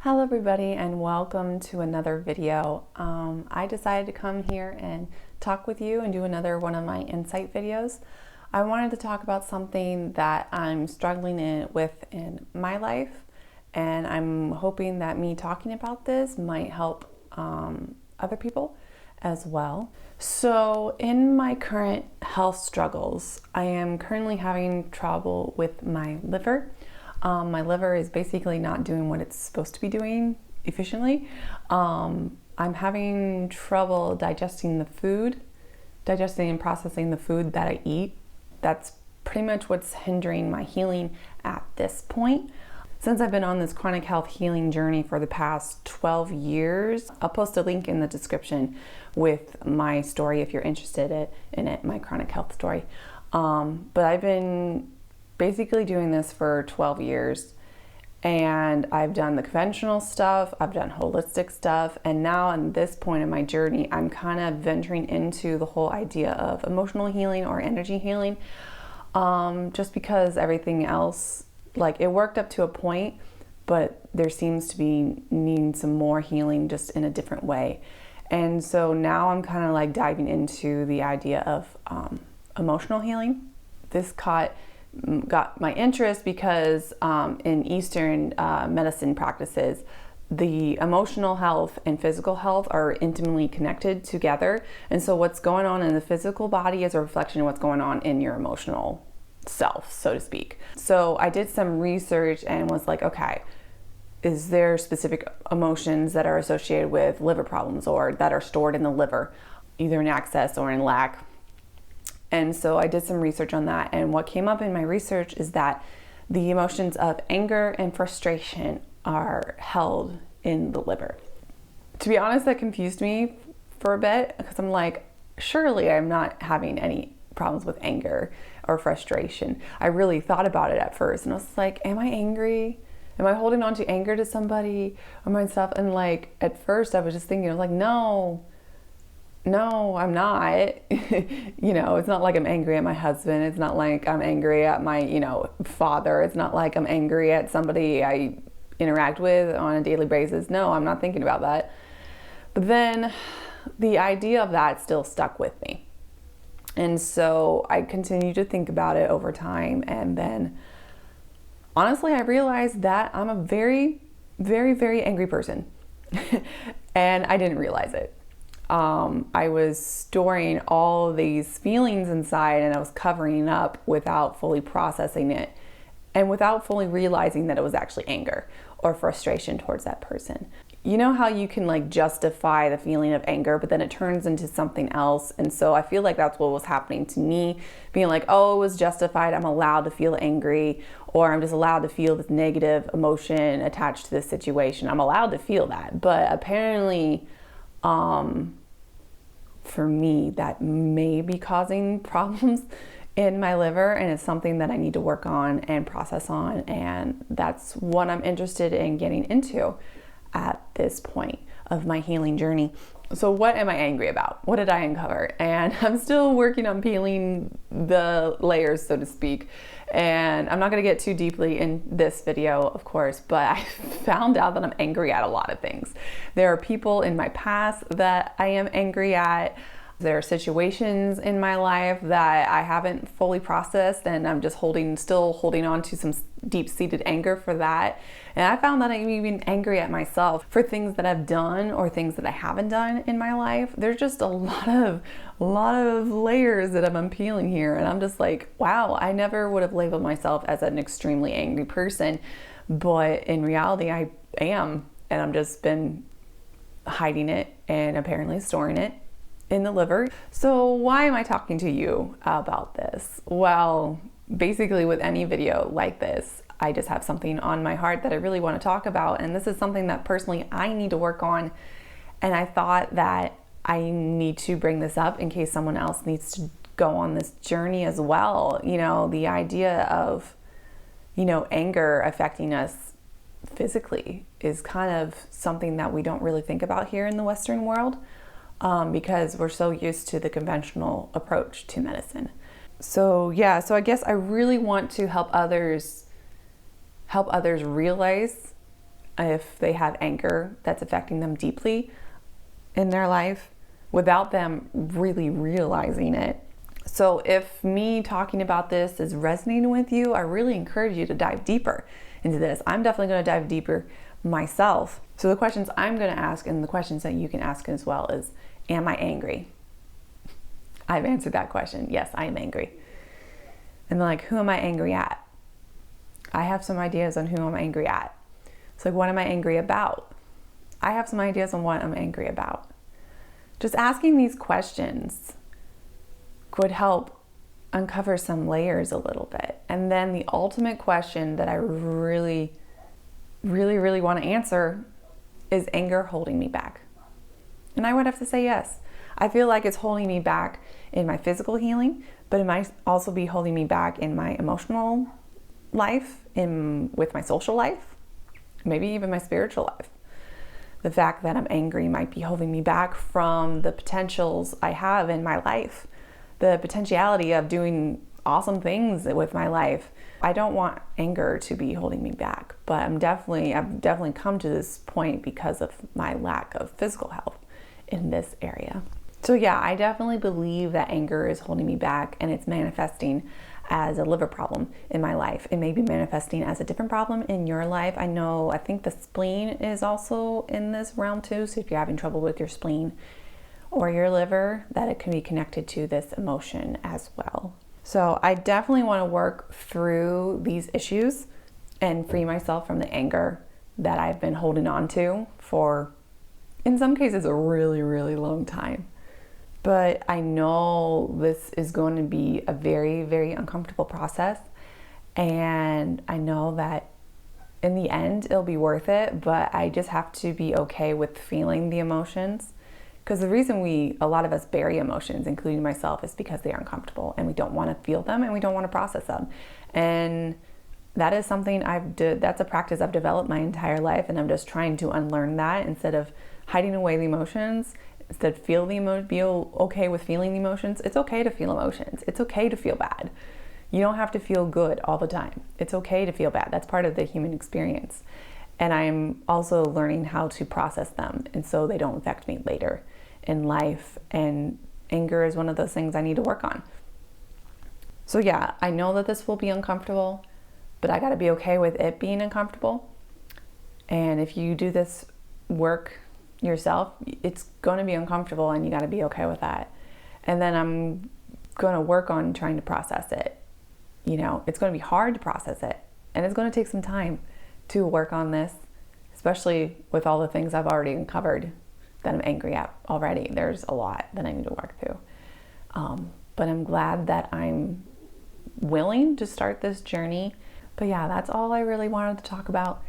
Hello everybody and welcome to another video. I decided to come here and talk with you and do another one of my insight videos. I wanted to talk about something that I'm struggling with in my life, and I'm hoping that me talking about this might help other people as well. So in my current health struggles, I am currently having trouble with my liver. My liver is basically not doing what it's supposed to be doing efficiently. I'm having trouble digesting and processing the food that I eat. That's pretty much what's hindering my healing at this point. Since I've been on this chronic health healing journey for the past 12 years, I'll post a link in the description with my story if you're interested in it, my chronic health story. But I've been basically doing this for 12 years, and I've done the conventional stuff, I've done holistic stuff, and now at this point in my journey, I'm kind of venturing into the whole idea of emotional healing or energy healing, just because everything else, like, it worked up to a point, but there seems to be needing some more healing just in a different way. And so now I'm kind of like diving into the idea of emotional healing. This got my interest because in Eastern medicine practices, the emotional health and physical health are intimately connected together. And so what's going on in the physical body is a reflection of what's going on in your emotional self, so to speak. So I did some research and was like, okay, is there specific emotions that are associated with liver problems or that are stored in the liver, either in excess or in lack? And so I did some research on that, and what came up in my research is that the emotions of anger and frustration are held in the liver. To be honest, that confused me for a bit, because I'm like, surely I'm not having any problems with anger or frustration. I really thought about it at first, and I was like, am I angry? Am I holding on to anger to somebody or my stuff? And like, at first I was just thinking, I was like, no, I'm not. It's not like I'm angry at my husband. It's not like I'm angry at my, father. It's not like I'm angry at somebody I interact with on a daily basis. No, I'm not thinking about that. But then the idea of that still stuck with me. And so I continued to think about it over time. And then honestly, I realized that I'm a very, very, very angry person. And I didn't realize it. I was storing all these feelings inside, and I was covering up without fully processing it and without fully realizing that it was actually anger or frustration towards that person. You know how you can like justify the feeling of anger, but then it turns into something else. And so I feel like that's what was happening to me, being like, oh, it was justified. I'm allowed to feel angry, or I'm just allowed to feel this negative emotion attached to this situation. I'm allowed to feel that. But apparently, for me, that may be causing problems in my liver, and it's something that I need to work on and process on, and that's what I'm interested in getting into at this point of my healing journey. So what am I angry about? What did I uncover? And I'm still working on peeling the layers, so to speak. And I'm not going to get too deeply in this video, of course, but I found out that I'm angry at a lot of things. There are people in my past that I am angry at. There are situations in my life that I haven't fully processed, and I'm just still holding on to some deep-seated anger for that. And I found that I'm even angry at myself for things that I've done or things that I haven't done in my life. There's just a lot of layers that I'm unpeeling here, and I'm just like, wow, I never would have labeled myself as an extremely angry person, but in reality I am, and I've just been hiding it and apparently storing it in the liver. So why am I talking to you about this? Well, basically with any video like this, I just have something on my heart that I really want to talk about, and this is something that personally I need to work on, and I thought that I need to bring this up in case someone else needs to go on this journey as well. The idea of anger affecting us physically is kind of something that we don't really think about here in the Western world, because we're so used to the conventional approach to medicine. So I guess I really want to help others realize if they have anger that's affecting them deeply in their life without them really realizing it. So if me talking about this is resonating with you, I really encourage you to dive deeper into this. I'm definitely going to dive deeper myself. So the questions I'm going to ask, and the questions that you can ask as well, is, am I angry? I've answered that question. Yes, I am angry. And then, like, who am I angry at? I have some ideas on who I'm angry at. So, like, what am I angry about? I have some ideas on what I'm angry about. Just asking these questions could help uncover some layers a little bit. And then the ultimate question that I really want to answer is anger holding me back? And I would have to say yes. I feel like it's holding me back in my physical healing, but it might also be holding me back in my emotional life, with my social life, maybe even my spiritual life. The fact that I'm angry might be holding me back from the potentials I have in my life, the potentiality of doing awesome things with my life. I don't want anger to be holding me back, but I've definitely come to this point because of my lack of physical health in this area. So yeah, I definitely believe that anger is holding me back, and it's manifesting as a liver problem in my life. It may be manifesting as a different problem in your life. I think the spleen is also in this realm too. So if you're having trouble with your spleen or your liver, that it can be connected to this emotion as well. So I definitely want to work through these issues and free myself from the anger that I've been holding on to for, in some cases, a really long time. But I know this is going to be a very uncomfortable process. And I know that in the end, it'll be worth it, but I just have to be okay with feeling the emotions. Because the reason a lot of us bury emotions, including myself, is because they are uncomfortable and we don't want to feel them and we don't want to process them. And that is something that's a practice I've developed my entire life, and I'm just trying to unlearn that. Instead of hiding away the emotions, instead be okay with feeling the emotions. It's okay to feel emotions. It's okay to feel bad. You don't have to feel good all the time. It's okay to feel bad. That's part of the human experience. And I'm also learning how to process them, and so they don't affect me later in life. And anger is one of those things I need to work on. So yeah, I know that this will be uncomfortable, but I got to be okay with it being uncomfortable. And if you do this work yourself, it's going to be uncomfortable, and you got to be okay with that. And then I'm going to work on trying to process it. It's going to be hard to process it, and it's going to take some time to work on this, especially with all the things I've already uncovered that I'm angry at already. There's a lot that I need to work through. But I'm glad that I'm willing to start this journey. But yeah, that's all I really wanted to talk about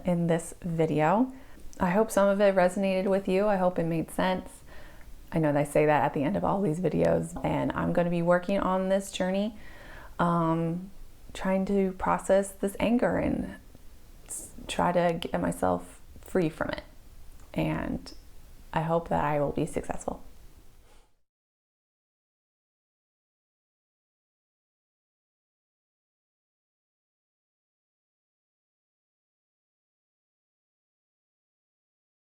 in this video. I hope some of it resonated with you. I hope it made sense. I know that I say that at the end of all these videos, and I'm going to be working on this journey, trying to process this anger and try to get myself free from it. And I hope that I will be successful.